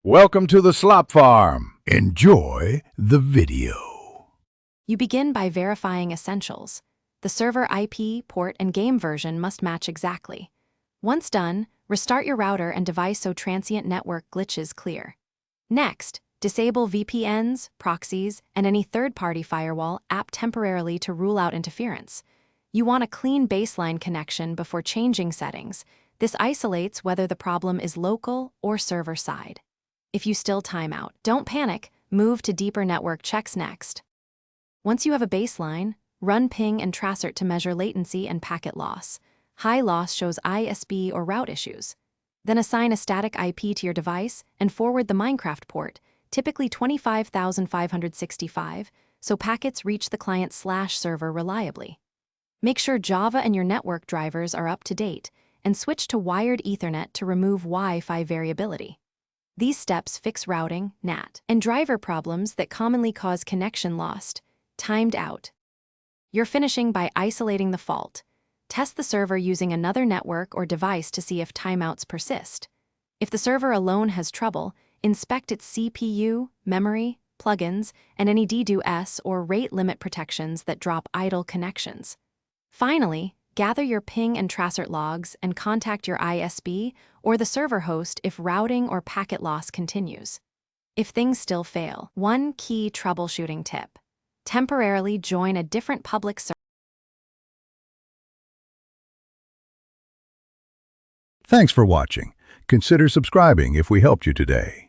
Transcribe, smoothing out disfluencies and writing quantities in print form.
Welcome to the Slop Farm. Enjoy the video. You begin by verifying essentials. The server IP, port, and game version must match exactly. Once done, restart your router and device so transient network glitches clear. Next, disable VPNs, proxies, and any third-party firewall app temporarily to rule out interference. You want a clean baseline connection before changing settings. This isolates whether the problem is local or server-side. If you still time out, don't panic, move to deeper network checks next. Once you have a baseline, run ping and tracert to measure latency and packet loss. High loss shows ISP or route issues. Then assign a static IP to your device and forward the Minecraft port, typically 25,565, so packets reach the client/server reliably. Make sure Java and your network drivers are up to date, and switch to wired Ethernet to remove Wi-Fi variability. These steps fix routing, NAT, and driver problems that commonly cause connection lost, timed out. You're finishing by isolating the fault. Test the server using another network or device to see if timeouts persist. If the server alone has trouble, inspect its CPU, memory, plugins, and any DDoS or rate limit protections that drop idle connections. Finally, gather your ping and tracert logs and contact your ISP or the server host if routing or packet loss continues. If things still fail, one key troubleshooting tip: temporarily join a different public server. Thanks for watching. Consider subscribing if we helped you today.